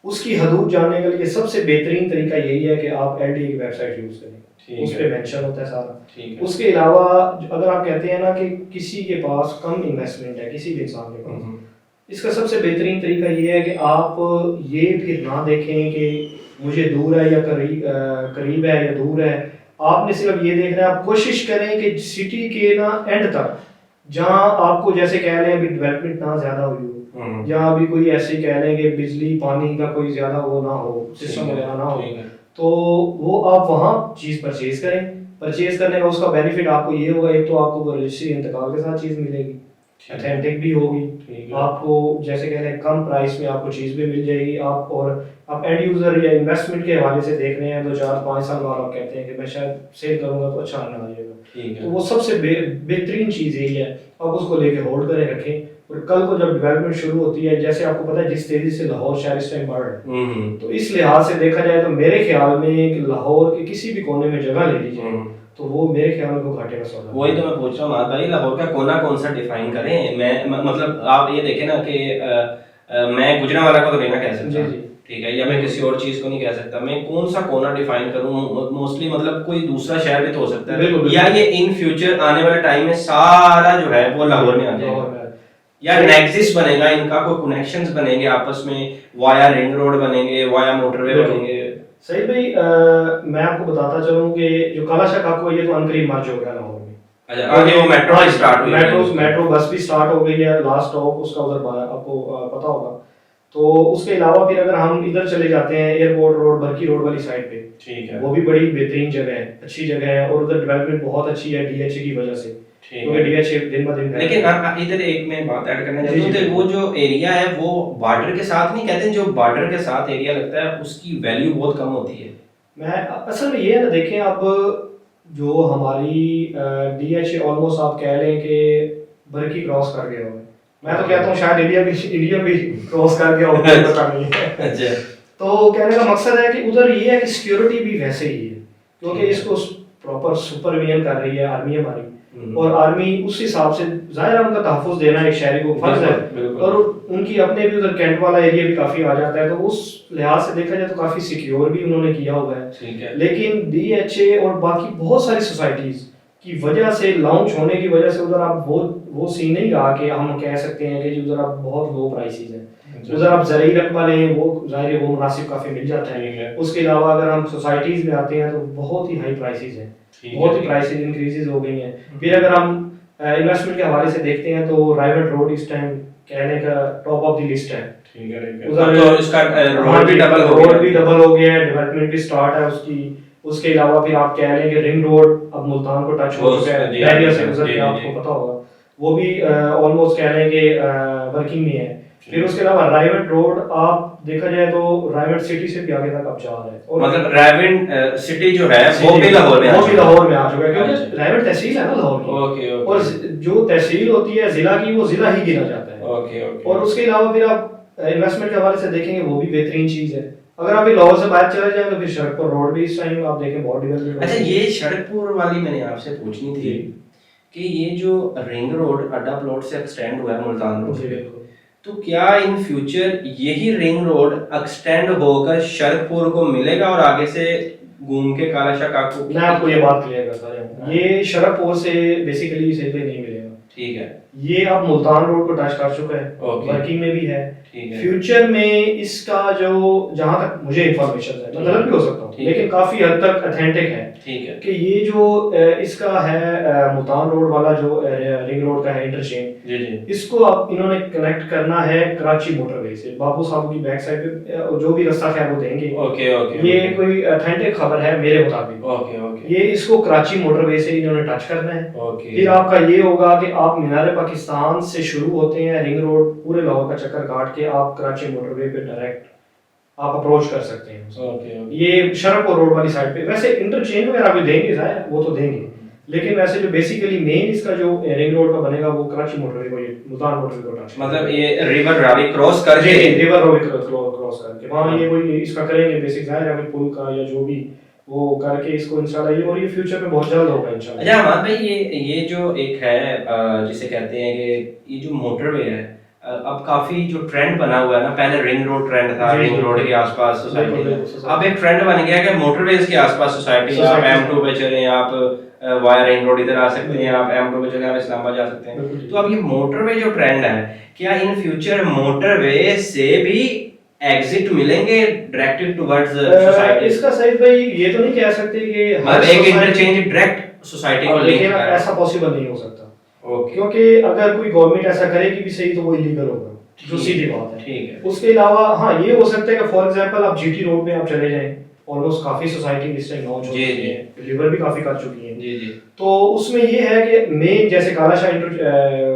उसकी हदूद जानने के लिए सबसे बेहतरीन तरीका यही है कि आप एलडीए की वेबसाइट यूज़ करें, उस पर मेंशन होता है सारा। उसके अलावा अगर आप कहते हैं ना कि किसी के पास कम इन्वेस्टमेंट है, किसी भी इंसान के पास, इसका सबसे बेहतरीन तरीका ये है कि आप ये फिर ना देखें कि मुझे दूर है या करीब है या दूर है, आपने सिर्फ ये देखना है, आप कोशिश करें कि सिटी के ना एंड तक जहाँ आपको जैसे कह लें अभी डेवलपमेंट ना ज़्यादा हुई हो, जहाँ अभी कोई ऐसे कह लें कि बिजली पानी का कोई ज़्यादा वो ना हो, सिस्टम वगैरह ना हो, तो वो आप वहाँ चीज़ परचेज करें। परचेज करने का उसका बेनिफिट आपको ये होगा, एक तो आपको रजिस्ट्री इंतकाल के साथ चीज़ मिलेगी, ऑथेंटिक भी होगी, आपको जैसे कह रहे हैं कम प्राइस में आपको चीज़ भी मिल जाएगी। आप एंड यूज़र या इन्वेस्टमेंट के हवाले से देख रहे हैं 2-4-5 साल बाद आप कहते हैं कि मैं शायद सेल करूंगा तो अच्छा आने आ जाएगा, तो वो सबसे बेहतरीन चीज़ यही है, आप उसको लेके होल्ड करें रखें। और कल को जब डेवलपमेंट शुरू होती है, जैसे आपको पता है जिस तेज़ी से लाहौर शहर इस टाइम बढ़ रहा है, तो इस लिहाज से देखा जाए तो मेरे ख्याल में कि लाहौर के किसी भी कोने में जगह ले ली जाए तो वो मेरे ख्याल में वो घाटे का सौदा। वही तो मैं पूछ रहा हूँ भाई, लाहौर का कोना कौन सा डिफाइन करें? मैं मतलब आप ये देखें ना कि मैं गुजरांवाला को तो नहीं ना कह सकता, ठीक है, या मैं किसी और चीज़ को नहीं कह सकता, मैं कौन सा कोना डिफाइन करूँ? मोस्टली मतलब कोई दूसरा शहर भी तो हो सकता है, या ये इन फ्यूचर आने वाले टाइम में सारा जो है वो लाहौर में आ जाएगा या नेक्सिस बनेगा, इनका कोई कनेक्शंस बनेंगे आपस में, वाया रिंग रोड बनेंगे, वाया मोटरवे बनेंगे। सही भाई, मैं आपको बताता चलूं कि जो काला शाह काको है ये तो अनकरीब मर्ज हो गया लाहौर में। अच्छा, आगे वो मेट्रो स्टार्ट हुई है, मेट्रो बस भी स्टार्ट हो गई है, लास्ट स्टॉप उसका उधर आपको पता होगा। तो उसके अलावा फिर अगर हम इधर चले जाते हैं एयरपोर्ट रोड, बरकी रोड वाली साइड पे, ठीक है, वो भी बड़ी बेहतरीन जगह है, अच्छी जगह है और उधर डेवलपमेंट बहुत अच्छी है डीएचए की वजह से, ठीक क्योंकि है। डीएचए दिन ब दिन लेकिन इधर एक मैं बात ऐड करना जी, चाहता हूँ, जी, तो वो जो एरिया है वो बॉर्डर के साथ नहीं कहते, जो बॉर्डर के साथ एरिया लगता है उसकी वैल्यू बहुत कम होती है। मैं असल में ये है ना, देखें अब जो हमारी डीएचए ऑलमोस्ट आप कह लें कि बर्की क्रॉस कर गया होगा। मैं तो कहता हूँ शायद इंडिया भी क्रॉस कर गया होगा, पता नहीं है। अच्छा। तो कहने का मकसद है कि उधर ये है कि सिक्योरिटी भी वैसे ही है, क्योंकि ठीक है। इसको प्रॉपर सुपरविजन कर रही है आर्मी हमारी, हम्म। और आर्मी उस हिसाब से जाहिर है उनका तहफ़्फ़ुज़ देना एक शहरी को फर्ज है, बिल्कुल, बिल्कुल। और उनकी अपने भी उधर कैंट वाला एरिया भी काफ़ी आ जाता है, तो उस लिहाज से देखा जाए तो काफ़ी सिक्योर भी उन्होंने किया हुआ है। ठीक है। लेकिन डीएचए और बाकी बहुत सारी सोसाइटीज़ की वजह से, लॉन्च होने की वजह से उधर आप वो सीन नहीं रहा कि हम कह सकते हैं कि जी उधर आप बहुत लो प्राइसेस हैं। उधर आप ज़रूरी रकबा लें, वो ज़ाहिर है वो मुनासिब काफ़ी मिल जाता है। उसके अलावा अगर हम सोसाइटीज़ में आते हैं तो बहुत ही हाई प्राइसेस हैं, बहुत ही प्राइसेस इंक्रीजेज हो गई हैं। फिर अगर हम इन्वेस्टमेंट के हवाले से देखते हैं तो राइवट रोड इस टाइम कहने का टॉप ऑफ द लिस्ट है। ठीक है। उधर तो इसका रोड भी डबल हो गया। रोड भी डबल हो गया है, डेवलपमेंट भी स्टार्ट है उसकी। उसके अलावा फिर आप कह लें कि रिंग रोड अब मुल्तान को टच हो चुका है, बैरियर से गुजर के, आपको पता होगा वो भी ऑलमोस्ट कह लें कि वर्किंग में है। फिर उसके अलावा राइवट रोड आप देखा जाए तो राइवट सिटी से भी आगे तक अब जा रहा है, और मतलब राइवट सिटी जो है वो भी लाहौर में आ चुका है, क्योंकि राइवट तहसील है ना लाहौर की। ओके। और जो तहसील होती है जिला की, वो जिला ही गिना जाता है। ओके। और उसके अलावा फिर आप इन्वेस्टमेंट के हवाले से देखेंगे, वो भी बेहतरीन चीज है। अगर आप लाहौर से बाहर चले जाए तो फिर सड़कपुर रोड भी इस टाइम आप देखें बहुत डेवलपमेंट। अच्छा, ये सड़कपुर वाली मैंने आपसे पूछनी थी कि ये जो रिंग रोड अड्डा प्लॉट से एक्सटेंड हुआ है मुल्तान रोड, तो क्या इन फ्यूचर यही रिंग रोड एक्सटेंड होकर शरकपुर को मिलेगा और आगे से घूम के कालाशाह काकू? मैं आपको ये बात क्लियर करता हूँ, ये शरकपुर से बेसिकली इसे नहीं मिलेगा। ठीक है। ये अब मुल्तान रोड को टच कर चुका है, वर्किंग में भी है। फ्यूचर में इसका जो, जहां तक मुझे इंफॉर्मेशन है, मैं गलत भी हो सकता हूँ, लेकिन काफी हद तक ऑथेंटिक है। ठीक है। कि ये जो इसका है मुल्तान रोड वाला जो रिंग रोड का है इंटरचेंज, इसको अब इन्होंने कनेक्ट करना है कराची मोटरवे से। बाबू साहब की बैक साइड पे जो भी रास्ता है वो देंगे। ओके। ये कोई ऑथेंटिक खबर है मेरे मुताबिक। ओके। ये इसको कराची मोटरवे से इन्होंने टच करना है। फिर आपका ये होगा कि आप मीनार पाकिस्तान से शुरू होते हैं रिंग रोड, पूरे लाहौर का चक्कर काट के आप कराची मोटरवे पे डायरेक्ट आप अप्रोच कर सकते हैं। ये शरकपुर रोड वाली साइड पे वैसे इंटरचेंज वगैरह भी देंगे, शायद वो तो देंगे, लेकिन वैसे जो बेसिकली मेन इसका जो रिंग रोड का बनेगा वो कराची मोटरवे को, ये मुल्तान मोटरवे को टच, मतलब ये रिवर रावी क्रॉस करके, रिवर रावी क्रॉस करके वहां ये कोई इसका करेंगे बेसिक, जाहिर है पुल का या जो भी वो करके इसको इंशाल्लाह, ये और ये फ्यूचर में बहुत जल्द होगा इंशाल्लाह। अच्छा अहमद भाई, ये जो एक है जिसे कहते हैं कि ये जो मोटरवे है, अब काफी जो ट्रेंड बना हुआ है ना, पहले रिंग रोड ट्रेंड था, रिंग रोड के आसपास सोसाइटी, अब एक ट्रेंड बन गया कि मोटरवेज के आसपास सोसाइटी, आप M2 पे चलें, आप वाया रिंग रोड इधर आ सकते हैं, आप M2 पे चलें, आप इस्लामाबाद जा सकते हैं। तो अब ये मोटरवे जो ट्रेंड है, क्या इन फ्यूचर मोटरवे से भी एग्जिट मिलेंगे डायरेक्टेड टुवर्ड्स सोसाइटी? इसका सही भाई ये तो नहीं कह सकते कि मतलब एक इंटरचेंज डायरेक्ट सोसाइटी को लिंक है, ऐसा पॉसिबल नहीं हो सकता। क्योंकि अगर कोई गवर्नमेंट ऐसा करेगी भी सही तो वो इलीगल होगा, जो सीधी बात है। ठीक है। उसके अलावा हाँ ये हो सकता है कि फॉर एग्जांपल आप जीटी रोड पे आप चले जाएं, ऑलमोस्ट काफी सोसाइटी इस टाइम लॉन्च हो चुकी है, डिलीवर भी काफी कर चुकी हैं। जी। तो उसमें ये है कि मेन जैसे कालाशाह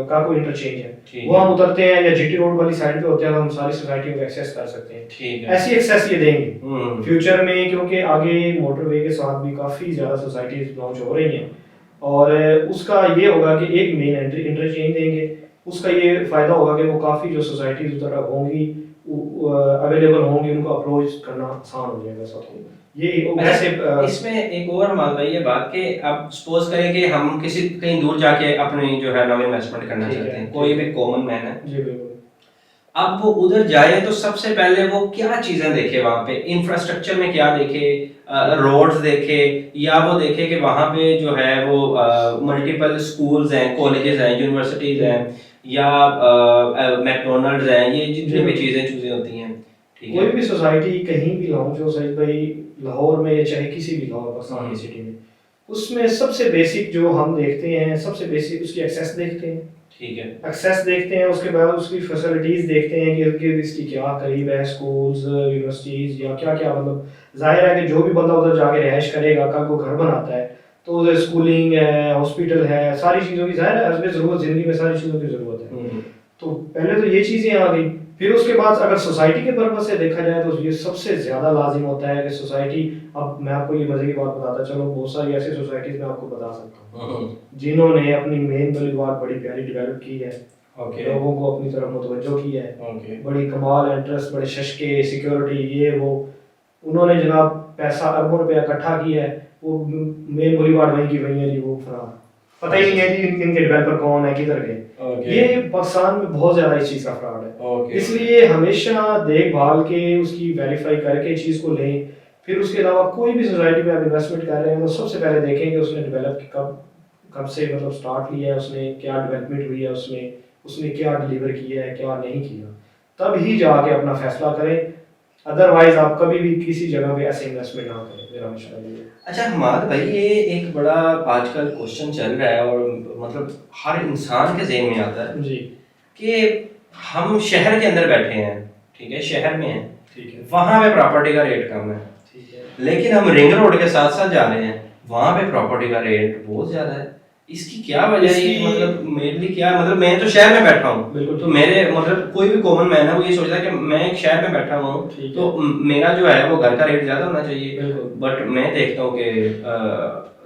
का कोई इंटरचेंज है, वो हम उतरते हैं या जीटी रोड वाली साइड पे होते हैं, हम सारी सोसाइटी को एक्सेस कर सकते हैं। ठीक है। ऐसी एक्सेस ये देंगे फ्यूचर में, क्योंकि आगे मोटरवे के साथ भी काफी ज्यादा सोसाइटीज लॉन्च हो रही हैं, और उसका ये होगा कि एक मेन इंटरचेंज देंगे, उसका ये फायदा होगा कि वो काफी जो सोसाइटीज उधर होंगी अवेलेबल होंगी, उनको अप्रोच करना आसान हो जाएगा सबको। ये वैसे इसमें एक और मान भाई ये बात कि अब सपोज करें कि हम किसी कहीं दूर जाके अपनी जो है नवी इन्वेस्टमेंट करना चाहते हैं, कोई भी कॉमन मैन है जी, बिल्कुल, अब वो उधर जाए तो सबसे पहले वो क्या चीजें देखे, वहां पे इंफ्रास्ट्रक्चर में क्या देखे, रोड्स देखे, या वो देखे कि वहां पे जो है वो मल्टीपल स्कूल्स हैं, कॉलेजेस हैं, यूनिवर्सिटीज हैं, या मैकडोनल्ड्स हैं, ये जितनी भी चीजें होती हैं। कोई भी सोसाइटी कहीं भी लॉन्च हो सही भाई, लाहौर में या चाहे किसी भी लाहौर पाकिस्तान की सिटी में, उसमें सबसे बेसिक जो हम देखते हैं, सबसे बेसिक उसकी एक्सेस देखते हैं। ठीक है। एक्सेस देखते हैं, उसके बाद उसकी फैसिलिटीज देखते हैं कि इसकी क्या करीब है, स्कूल्स, यूनिवर्सिटीज या क्या क्या, मतलब जाहिर है कि जो भी बंदा उधर जाके रिहाइश करेगा, कल को घर बनाता है तो उधर स्कूलिंग है, हॉस्पिटल है, सारी चीज़ों की ज़ाहिर है हस्बे ज़रूरत ज़िंदगी में सारी चीज़ों की ज़रूरत है। तो पहले तो ये चीज़ें आ गई, फिर उसके बाद अगर सोसाइटी के पर्पज से देखा जाए तो ये सबसे ज़्यादा लाजिम होता है कि सोसाइटी, अब मैं आपको ये मज़े की बात बताता चलो, बहुत सारी ऐसी सोसाइटीज़ में आपको बता सकता हूँ जिन्होंने अपनी मेन वाली बात बड़ी प्यारी डेवलप की है, लोगों को अपनी तरफ मुतवज्जो किया है, बड़ी कमाल इंटरेस्ट, बड़े शशके, सिक्योरिटी, ये वो, उन्होंने जनाब पैसा अरबों रुपया इकट्ठा किया है, वो मेन बुलीवार्ड वहीं की वहीं है जी, वो फरार, पता ही नहीं है जी इनके डेवलपर कौन है, किधर गए। ये पाकिस्तान में बहुत ज़्यादा इस चीज़ का फ्रॉड है। इसलिए हमेशा देखभाल के उसकी वेरीफाई करके चीज़ को लें। फिर उसके अलावा कोई भी सोसाइटी में आप इन्वेस्टमेंट कर रहे हैं तो सबसे पहले देखें कि उसने डेवलप कब से मतलब स्टार्ट लिया है, उसने क्या डेवलपमेंट हुई है, उसने क्या डिलीवर किया है, क्या नहीं किया, तब ही जाके अपना फैसला करें। अदरवाइज आप कभी भी किसी जगह पे ऐसे इन्वेस्टमेंट ना करें, मेरा मशवरा ये है। अच्छा हमाद भाई, ये एक बड़ा आजकल क्वेश्चन चल रहा है और मतलब हर इंसान के ज़हन में आता है जी कि हम शहर के अंदर बैठे हैं, ठीक है, शहर में हैं, ठीक है, वहाँ पे प्रॉपर्टी का रेट कम है, ठीक है, लेकिन हम रिंग रोड के साथ साथ जा रहे हैं, वहाँ पे प्रॉपर्टी का रेट बहुत ज़्यादा है। इसकी क्या वजह है? इसकी- मतलब मेरे लिए क्या, मतलब मैं तो शहर में बैठा हूँ, बिल्कुल, तो मेरे मतलब कोई भी कॉमन मैन है वो ये सोचता है कि मैं एक शहर में बैठा हुआ ठीक हूँ है। तो मेरा जो है वो घर का रेट ज़्यादा होना चाहिए, बिल्कुल। बट मैं देखता हूँ कि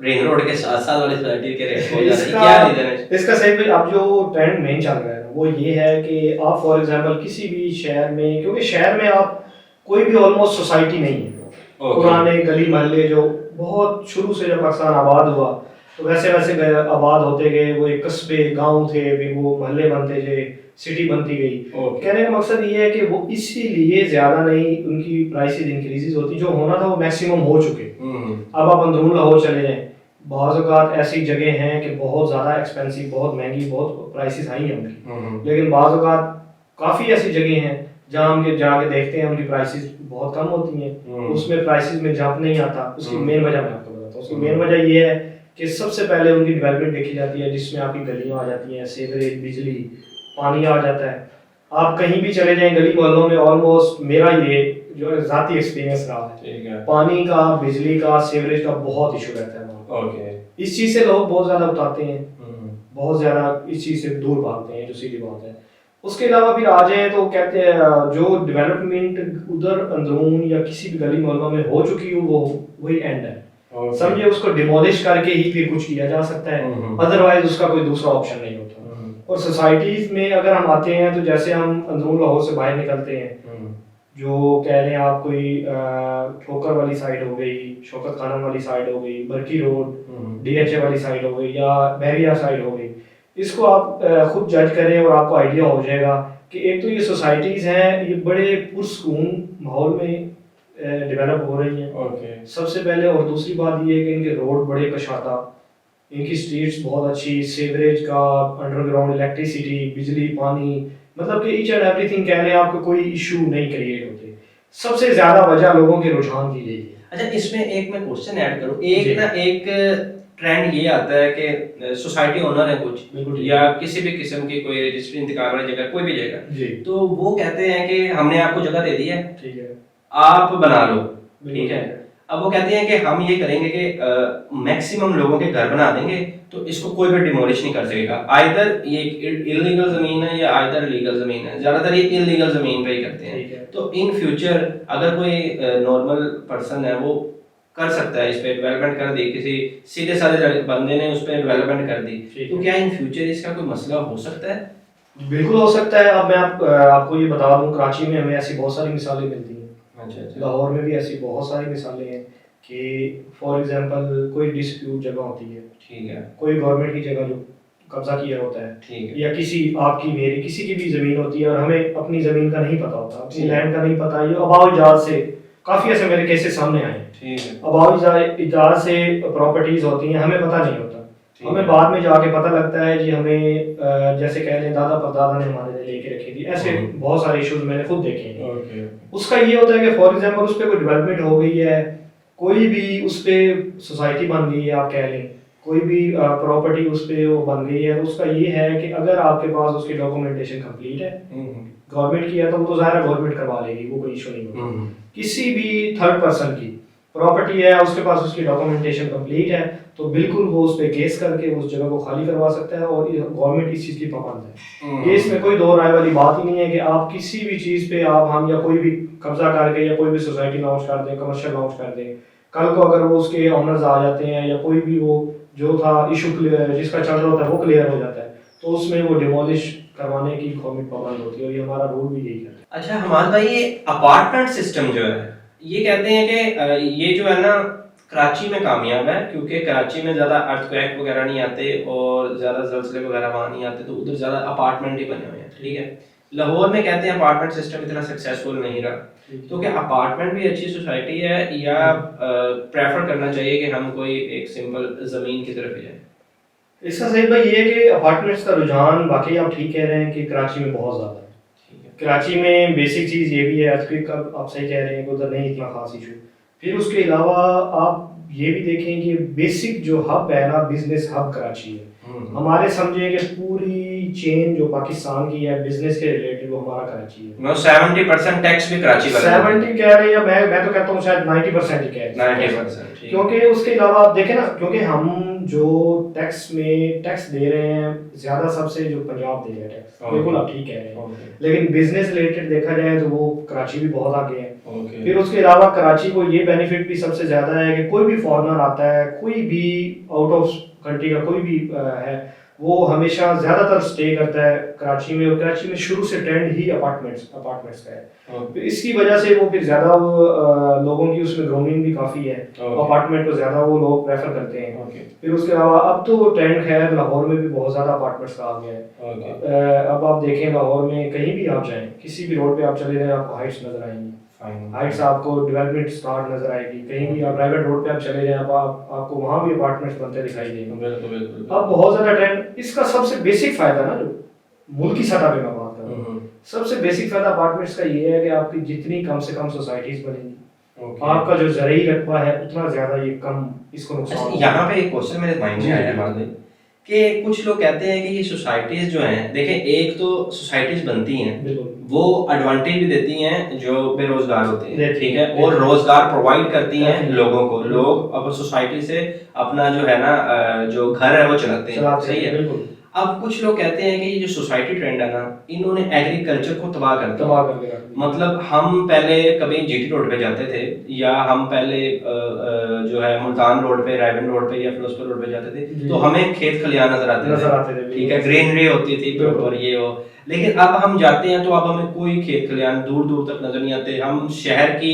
रिंग रोड के साथ साथ वाली सोसाइटी के रेट बहुत ज़्यादा है। इसका क्या रीज़न है? इसका सही में अब जो ट्रेंड मेन चल रहा है वो ये है कि आप फॉर एग्जांपल किसी भी शहर में, क्योंकि शहर में आप कोई भी ऑलमोस्ट सोसाइटी नहीं है, पुराने गली मोहल्ले जो बहुत शुरू से जब पाकिस्तान आबाद हुआ तो वैसे वैसे आबाद होते गए, वो एक कस्बे गांव थे, फिर वो मोहल्ले बनते गए, सिटी बनती गई। कहने का मकसद ये है कि वो इसीलिए ज़्यादा नहीं उनकी प्राइसेस इंक्रीजेज होती, जो होना था वो मैक्सिमम हो चुके। अब आप अंदरून लाहौर चले जाएं, बाज़ औक़ात ऐसी जगह हैं कि बहुत ज़्यादा एक्सपेंसिव, बहुत महंगी, बहुत प्राइसेस हाई हैं उनकी, लेकिन बाज़ औक़ात काफ़ी ऐसी जगह हैं जहाँ हम जाके देखते हैं उनकी प्राइसेस बहुत कम होती हैं, उसमें प्राइसेस में जंप नहीं आता। उसकी मेन वजह मैं आपको बताता हूँ। उसकी मेन वजह ये है कि सबसे पहले उनकी डेवलपमेंट देखी जाती है, जिसमें आपकी गलियाँ आ जाती हैं, सीवरेज, बिजली, पानी आ जाता है। आप कहीं भी चले जाएं गली मोहल्लों में, ऑलमोस्ट मेरा ये जो ज़ाती एक्सपीरियंस रहा है, पानी का, बिजली का, सीवरेज का बहुत इशू रहता है वहाँ। इस चीज़ से लोग बहुत ज़्यादा उतारते हैं, बहुत ज़्यादा इस चीज़ से दूर भागते हैं, जो सीधी बात है। उसके अलावा फिर आ जाए तो कहते हैं जो डेवलपमेंट उधर अंदरून या किसी भी गली मोहल्लों में हो चुकी हो वो वही एंड है। समझे, उसको डिमोलिश करके ही फिर कुछ किया जा सकता है, अदरवाइज उसका कोई दूसरा ऑप्शन नहीं होता। और सोसाइटीज में अगर हम आते हैं तो जैसे हम अंदरून लाहौर से बाहर निकलते हैं, जो कह रहे हैं आप, कोई ठोकर वाली साइड हो गई, शौकत खानम वाली साइड हो गई, बरकी रोड, DHA वाली साइड हो गई, या बहरिया साइड हो गई, इसको आप खुद जज करें और आपको आइडिया हो जाएगा कि एक तो ये सोसाइटीज़ हैं, ये बड़े पुरसकून माहौल में डेवलप हो रही हैं सबसे पहले, और दूसरी बात ये है कि इनके रोड बड़े कशादा, इनकी स्ट्रीट्स बहुत अच्छी, सीवरेज का, अंडरग्राउंड इलेक्ट्रिसिटी, बिजली, पानी, मतलब कि ईच एंड एवरीथिंग कह लें आपको, कोई इशू नहीं क्रिएट होते। सबसे ज़्यादा वजह लोगों के रुझान की यही है। अच्छा, इसमें एक मैं क्वेश्चन ऐड करूँ, एक ट्रेंड ये आता है कि सोसाइटी ओनर है कुछ, या किसी भी किस्म की कोई रजिस्ट्री इंतकाल वाली जगह, कोई भी जगह, तो वो कहते हैं कि हमने आपको जगह दे दी है, ठीक है, आप बना लो, ठीक है। अब वो कहते हैं कि हम ये करेंगे कि मैक्सिमम लोगों के घर बना देंगे, तो इसको कोई भी डिमोलिश नहीं कर सकेगा। आइदर ये इलीगल जमीन है या आइदर लीगल जमीन है, ज्यादातर ये इलीगल जमीन पे ही करते हैं। तो इन फ्यूचर अगर कोई नॉर्मल पर्सन है वो कर सकता है, इस पे डेवलपमेंट कर दी, किसी सीधे साधे बंदे ने उस पर डेवलपमेंट कर दी, तो क्या इन फ्यूचर इसका कोई मसला हो सकता है? बिल्कुल हो सकता है। अब मैं आपको ये बता दूं, कराची में हमें ऐसी बहुत सारी मिसालें मिलती हैं, लाहौर में भी ऐसी बहुत सारी मिसालें हैं कि फॉर एग्जांपल कोई डिस्प्यूट जगह होती है, ठीक है, कोई गवर्नमेंट की जगह जो कब्जा किया होता है, ठीक है, या किसी आपकी मेरी किसी की भी ज़मीन होती है और हमें अपनी ज़मीन का नहीं पता होता, अपनी लैंड का नहीं पता, ये अबाव इजाज़त से काफ़ी ऐसे मेरे केसेस सामने आए हैं, ठीक है, अबाव इजाज़त से प्रॉपर्टीज़ होती हैं, हमें पता नहीं होता, हमें बाद में जाके पता लगता है जी, हमें जैसे कह लें दादा परदादा ने हमारे लिए लेके रखी थी, ऐसे बहुत सारे इश्यूज मैंने खुद देखे हैं। उसका ये होता है कि फॉर एग्जांपल उस पर कोई डेवलपमेंट हो गई है, कोई भी उस पर सोसाइटी बन गई है, आप कह लें कोई भी प्रॉपर्टी उस पर वो बन गई है, तो उसका ये है कि अगर आपके पास उसकी डॉक्यूमेंटेशन कंप्लीट है, गवर्नमेंट की है, तो वो तो ज़ाहिर है गवर्नमेंट करवा लेगी, वो कोई इशू नहीं होगा। किसी भी थर्ड पर्सन की प्रॉपर्टी है, उसके पास उसकी डॉक्यूमेंटेशन कंप्लीट है, तो बिल्कुल वो उस पर केस करके उस जगह को खाली करवा सकता है, और गवर्नमेंट इस चीज़ की पाबंद है। ये इसमें कोई दो राय वाली बात ही नहीं है कि आप किसी भी चीज़ पे आप हम या कोई भी कब्जा करके या कोई भी सोसाइटी लॉन्च कर दें, कमर्शियल लॉन्च कर दें, कल को अगर वो उसके ऑनर्स आ जाते हैं या कोई भी वो जो था इशू जिसका चल रहा होता है वो क्लियर हो जाता है, तो उसमें वो डिमोलिश करवाने की गवर्नमेंट पाबंद होती है, और ये हमारा रूल भी यही है। अच्छा हमारे भाई, ये अपार्टमेंट सिस्टम जो है, ये कहते हैं कि ये जो है ना कराची में कामयाब है, क्योंकि कराची में ज़्यादा अर्थक्वेक वगैरह नहीं आते और ज़्यादा ज़लज़ले वगैरह वहाँ नहीं आते, तो उधर ज़्यादा अपार्टमेंट ही बने हुए हैं, ठीक है। लाहौर में कहते हैं अपार्टमेंट सिस्टम इतना सक्सेसफुल नहीं रहा, तो क्या अपार्टमेंट भी अच्छी सोसाइटी है या प्रेफर करना चाहिए कि हम कोई एक सिंपल ज़मीन की तरफ ही जाएं? इसका सही भाई ये है कि अपार्टमेंट्स का रुझान वाकई आप ठीक कह रहे हैं कि कराची में बहुत ज़्यादा है। कराची में बेसिक चीज़ ये भी है, अर्थक्वेक का आप सही कह रहे हैं कि उधर नहीं इतना खास इशू। फिर उसके अलावा आप ये भी देखें कि बेसिक जो हब है ना, बिजनेस हब कराची है। हमारे समझे कि पूरी चेन जो पाकिस्तान की है बिजनेस के रिलेटेड, वो हमारा कराची है। 70% टैक्स भी कराची का 70 कह रहे हैं, मैं तो कहता हूँ शायद 90% ही कह रहे हैं। 90%, क्योंकि उसके अलावा आप देखें ना, क्योंकि हम जो टैक्स दे रहे हैं ज्यादा सबसे जो पंजाब दे रहे हैं टैक्स, बिल्कुल आप ठीक कह रहे हैं, लेकिन बिजनेस रिलेटेड देखा जाए तो वो कराची भी बहुत आगे है। फिर उसके अलावा कराची को ये बेनिफिट भी सबसे ज्यादा है कि कोई भी फॉरेनर आता है, कोई भी आउट ऑफ कंट्री का कोई भी है, वो हमेशा ज्यादातर स्टे करता है कराची में, और कराची में शुरू से ट्रेंड ही अपार्टमेंट्स का है। तो इसकी वजह से वो फिर ज्यादा लोगों की उसमें ग्रोमिंग भी काफी है, अपार्टमेंट को ज्यादा वो लोग प्रेफर करते हैं। फिर उसके अलावा अब तो ट्रेंड खैर लाहौर में भी बहुत ज्यादा अपार्टमेंट्स का आ गया है। अब आप देखें लाहौर में कहीं भी आप जाएं, किसी भी रोड पे आप चले जाएं, आपको हाइट्स नजर आएंगी, हाइट्स आपको डेवलपमेंट स्टार्ट नजर आएगी। कहीं भी आप प्राइवेट रोड पे आप चले जाएं, आपको वहां भी अपार्टमेंट्स बनते दिखाई देंगे। अब बहुत ज्यादा ट्रेंड, इसका सबसे बेसिक फायदा ना जो मुल्क की सतह पे मैं बात कर रहा हूँ, सबसे बेसिक फायदा अपार्टमेंट्स का ये है कि आपकी जितनी कम से कम सोसाइटीज बनेंगी, आपका जो ज़रूरी रकबा है उतना ज्यादा ये कम इसको नुकसान। यहाँ पे एक क्वेश्चन मेरे माइंड में आया है कि कुछ लोग कहते हैं कि ये सोसाइटीज जो हैं, देखें एक तो सोसाइटीज बनती हैं वो एडवांटेज भी देती हैं जो बेरोजगार होते हैं, ठीक है, और रोजगार प्रोवाइड करती हैं लोगों को, लोग अब सोसाइटी से अपना जो है ना जो घर है वो चलाते हैं, सही है। अब कुछ लोग कहते हैं कि ये जो सोसाइटी ट्रेंड है ना, इन्होंने एग्रीकल्चर को तबाह कर दिया। मतलब हम पहले कभी जीटी रोड पे जाते थे, या हम पहले जो है मुल्तान रोड पे, रायबन रोड पे या फिरोजपुर रोड पे जाते थे, तो हमें खेत खलियान नजर आते थे, ठीक है, ग्रीनरी होती थी और ये हो। लेकिन अब हम जाते हैं तो अब हमें कोई खेत खलियान दूर दूर तक नजर नहीं आते। हम शहर की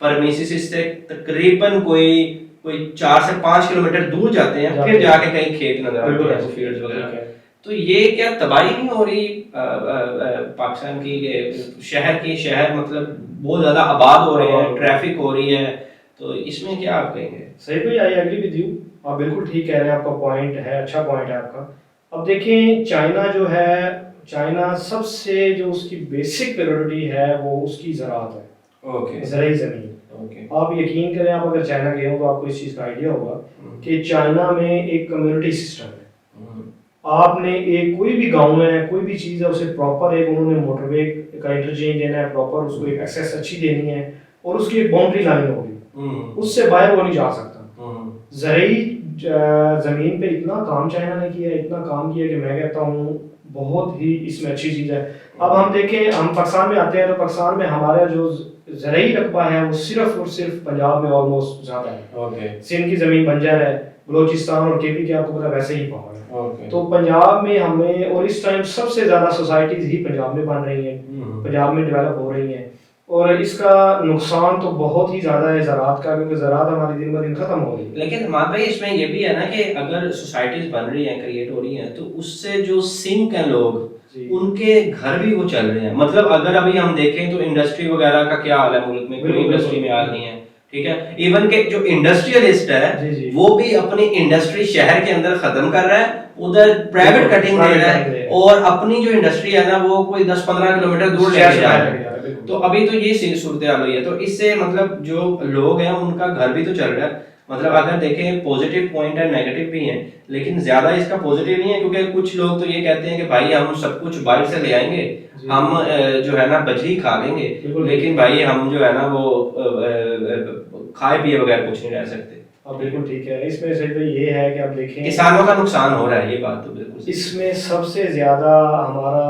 परमिसेस से तकरीबन कोई 4 से 5 किलोमीटर दूर जाते हैं, फिर जाके कहीं खेत नजर आते हैं, फील्ड्स वगैरह। तो ये क्या तबाही नहीं हो रही पाकिस्तान की, शहर मतलब बहुत ज्यादा आबाद हो रहे हैं, ट्रैफिक हो रही है, तो इसमें क्या आप कहेंगे? सही भाई, आई एग्री विद यू, आप बिल्कुल ठीक कह रहे हैं, आपका पॉइंट है, अच्छा पॉइंट है आपका। अब देखें चाइना जो है, चाइना सबसे जो उसकी बेसिक प्रायोरिटी है वो उसकी ज़राअत है, ज़राई ज़मीन। आप यकीन करें, आप अगर चाइना गए हो तो आपको इस चीज़ का आइडिया होगा कि चाइना में एक कम्युनिटी सिस्टम है। आपने एक कोई भी गांव है, कोई भी चीज़ है, उसे प्रॉपर एक उन्होंने मोटरवे का इंटरचेंज देना है, प्रॉपर उसको एक एक्सेस अच्छी देनी है, और उसकी एक बाउंड्री लाइन होगी, उससे बाहर वो नहीं जा सकता। ज़राई ज़मीन पे इतना काम चाइना ने किया, इतना काम किया कि मैं कहता हूँ बहुत ही इसमें अच्छी चीज़ है। अब हम देखें, हम पाकिस्तान में आते हैं तो पाकिस्तान में हमारा जो ज़राई रकबा है वो सिर्फ और सिर्फ पंजाब में ऑलमोस्ट ज़्यादा है। सिंध की ज़मीन बंजर है, बलोचिस्तान और केपी के आपको पता वैसे ही पहाड़ है। तो पंजाब में हमें, और इस टाइम सबसे ज़्यादा सोसाइटीज़ ही पंजाब में बन रही हैं, पंजाब में डेवलप हो रही हैं, और इसका नुकसान तो बहुत ही ज़्यादा है ज़राअत का, क्योंकि ज़राअत हमारी दिन ब दिन ख़त्म हो रही है। लेकिन हमारे भाई इसमें ये भी है ना कि अगर सोसाइटीज़ बन रही हैं, क्रिएट हो रही हैं, तो उससे जो सिंक हैं लोग, उनके घर भी वो चल रहे हैं। मतलब अगर अभी हम देखें तो इंडस्ट्री वगैरह का क्या हाल है मुल्क में, कोई इंडस्ट्री में हाल नहीं है, ठीक है। इवन के जो इंडस्ट्रियलिस्ट है वो भी अपनी इंडस्ट्री शहर के अंदर खत्म कर रहा है, उधर प्राइवेट कटिंग दे रहा है, और अपनी जो इंडस्ट्री है ना वो कोई 10-15 किलोमीटर दूर ले जा रहा है। तो अभी तो ये सूरत हाल हुई है, तो इससे मतलब जो लोग हैं उनका घर भी तो चल रहा है। मतलब अगर देखें पॉजिटिव पॉइंट है, नेगेटिव भी है, लेकिन ज्यादा इसका पॉजिटिव नहीं है, क्योंकि कुछ लोग तो ये कहते हैं कि भाई हम सब कुछ बाहर से ले आएंगे, हम जो है ना बजरी खा लेंगे, लेकिन भाई हम जो है ना वो खाए पिए बगैर कुछ नहीं रह सकते। अब बिल्कुल ठीक है। इसमें सही भाई ये है कि आप देखें किसानों का नुकसान हो रहा है, ये बात तो बिल्कुल सही। इसमें सबसे ज़्यादा हमारा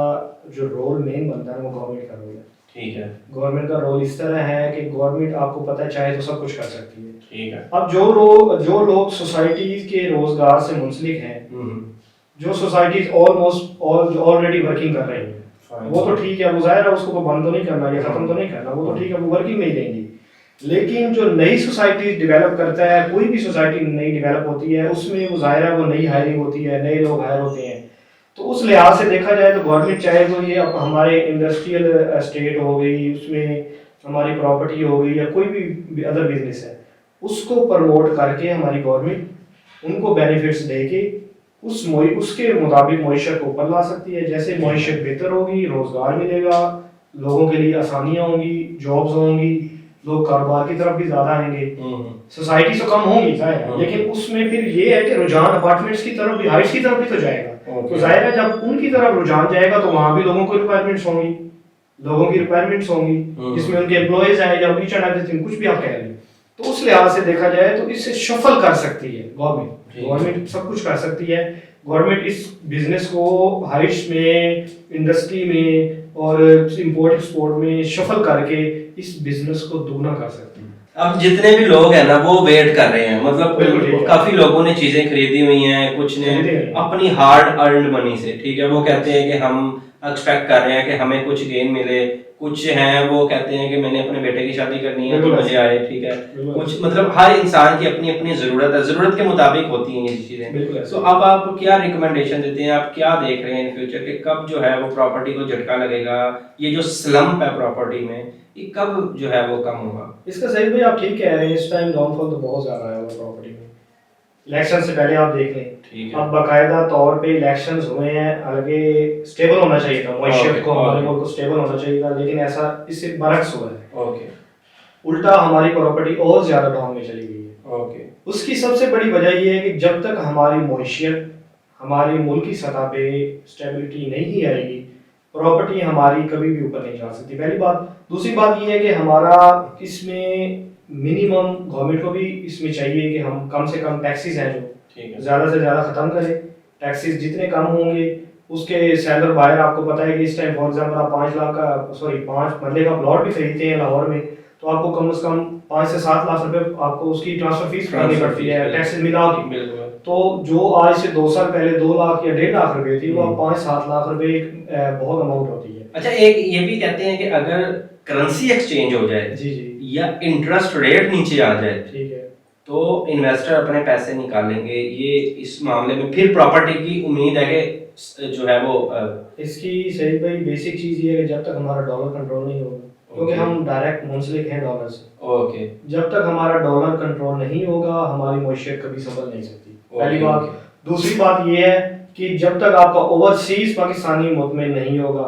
जो रोल मेन बनता है वो गवर्नमेंट का रोल है। ठीक है। गवर्नमेंट का रोल इस तरह है कि गवर्नमेंट आपको पता है चाहे तो सब कुछ कर सकती है। ठीक है। अब जो लोग सोसाइटी के रोजगार से मुंसलिक हैं, जो सोसाइटीज ऑलमोस्ट ऑलरेडी वर्किंग कर रही हैं, वो तो ठीक है, वो जाहिर है उसको बंद तो नहीं करना या खत्म तो नहीं करना, वो तो ठीक है, वो वर्किंग में ही रहेंगी। लेकिन जो नई सोसाइटी डेवलप करता है, कोई भी सोसाइटी नई डेवलप होती है, उसमें वो जाहिर है वो नई हायरिंग होती है, नए लोग हायर होते हैं। तो उस लिहाज से देखा जाए तो गवर्नमेंट चाहे तो ये अब हमारे इंडस्ट्रियल स्टेट हो गई, उसमें हमारी प्रॉपर्टी हो गई या कोई भी अदर बिजनेस है, उसको प्रमोट करके हमारी गवर्नमेंट उनको बेनिफिट्स देके उसके मुताबिक मईशत को ऊपर ला सकती है। जैसे मईशत बेहतर होगी, रोजगार मिलेगा, लोगों के लिए आसानियाँ होंगी, जॉब्स होंगी, लोग कारोबार की तरफ भी ज्यादा आएंगे, सोसाइटी तो कम होंगी जाहिर, लेकिन उसमें फिर ये है कि रुझान अपार्टमेंट्स की तरफ भी, हाइट्स की तरफ भी तो जाएगा। तो जाहिर है जब उनकी तरफ रुझान जाएगा तो वहां भी लोगों को रिक्वायरमेंट्स होंगी, जिसमें उनके एम्प्लॉयज हैं या ईच एंड एवरीथिंग, कुछ भी आप कह लें। तो उस लिहाज से देखा जाए तो इससे शफल कर सकती है गवर्नमेंट सब कुछ कर सकती है। गवर्नमेंट इस बिजनेस को हाइट्स में, इंडस्ट्री में और इंपोर्ट एक्सपोर्ट में शफल करके इस बिजनेस को दोगुना कर सकती है। अब जितने भी लोग हैं ना वो वेट कर रहे हैं, मतलब काफी लोगों ने चीजें खरीदी हुई हैं, कुछ ने अपनी हार्ड अर्नड मनी से, ठीक है, वो कहते हैं कि हम एक्सपेक्ट कर रहे हैं कि हमें कुछ गेन मिले। कुछ हैं वो कहते हैं कि मैंने अपने बेटे की शादी करनी है तो मुझे आए, ठीक है। कुछ मतलब हर इंसान की अपनी अपनी जरूरत है, जरूरत के मुताबिक होती हैं ये चीजें। तो अब आप क्या रिकमेंडेशन देते हैं, आप क्या देख रहे हैं इन फ्यूचर के कब जो है वो प्रॉपर्टी को झटका लगेगा, ये जो स्लम्प है प्रॉपर्टी में, ये कब जो है वो कम होगा? इसका सही भाई आप ठीक कह रहे हैं, इस टाइम डाउनफॉल तो बहुत ज्यादा है वो प्रॉपर्टी में। इलेक्शन से पहले आप देख लें, अब बाकायदा तौर पे इलेक्शंस हुए हैं, आगे स्टेबल होना चाहिए था, मईशत को हमारे मुल्क को स्टेबल होना चाहिए था, लेकिन ऐसा इससे बरक्स हुआ है। उल्टा हमारी प्रॉपर्टी और ज्यादा डाउन में चली गई है। उसकी सबसे बड़ी वजह यह है कि जब तक हमारी मईशत हमारे मुल्क की सतह पे स्टेबिलिटी नहीं आएगी, प्रॉपर्टी हमारी कभी भी ऊपर नहीं जा सकती, पहली बात। दूसरी बात यह है कि हमारा इसमें मिनिमम गवर्नमेंट को भी इसमें चाहिए कि हम कम से कम टैक्सेस हैं जो ज़्यादा से ज़्यादा ख़त्म करें। टैक्सेस जितने कम होंगे उसके सेलर बाहर, आपको पता है कि इस टाइम फॉर एग्जांपल आप 5 लाख का 5 मरले का प्लॉट भी खरीदते हैं लाहौर में, तो आपको कम से कम 5 से 7 लाख रुपए आपको उसकी ट्रांसफर फीस भरनी पड़ती है, टैक्सेस मिला के। तो जो आज से 2 साल पहले 2 लाख या 1.5 लाख रुपए थी, वो अब 5-7 लाख रुपए एक बहुत अमाउंट होती है। अच्छा, एक ये भी कहते हैं कि अगर करेंसी एक्सचेंज हो जाए जी या इंटरेस्ट रेट नीचे आ जाए, ठीक है, तो इन्वेस्टर अपने पैसे निकालेंगे। ये इस मामले में फिर प्रॉपर्टी की उम्मीद है कि जो है वो इसकी सही भाई बेसिक चीज ये है कि जब तक हमारा डॉलर कंट्रोल नहीं होगा, क्योंकि हम डायरेक्ट मुंसलिक हैं डॉलर से, जब तक हमारा डॉलर कंट्रोल नहीं होगा हमारी मईशत कभी संभल नहीं सकती, पहली बात। दूसरी बात ये है कि जब तक आपका ओवरसीज पाकिस्तानी मुतमिन नहीं होगा,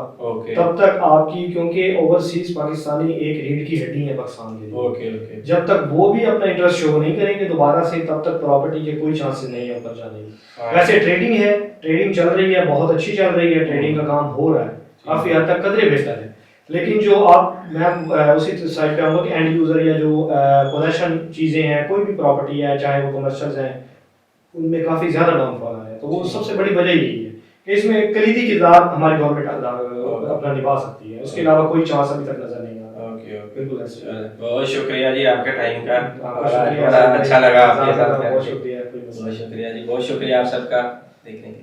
तब तक आपकी, क्योंकि ओवरसीज पाकिस्तानी एक रीढ़ की हड्डी है पाकिस्तान के लिए, जब तक वो भी अपना इंटरेस्ट शो नहीं करेंगे दोबारा से, तब तक प्रॉपर्टी के कोई चांसेस नहीं है ऊपर जाने की। वैसे ट्रेडिंग है, ट्रेडिंग चल रही है, बहुत अच्छी चल रही है, ट्रेडिंग का काम हो रहा है, काफी हद तक कदरे बेहतर है। लेकिन जो मैं उसी साइड पे आऊंगा कि एंड यूजर या जो पोजेशन चीजें हैं, कोई भी प्रॉपर्टी है, चाहे वो कमर्शियल्स हैं, उनमें काफी ज्यादा डाउनफॉल है। तो वो सबसे बड़ी वजह यही है कि इसमें कलीदी किरदार हमारी गवर्नमेंट अपना निभा सकती है, उसके अलावा कोई चांस अभी तक नजर नहीं आ रहा। बिल्कुल ऐसे। बहुत शुक्रिया जी आपके टाइम का, बड़ा अच्छा लगा आपके साथ। बहुत शुक्रिया जी, बहुत शुक्रिया आप सबका देखने के लिए।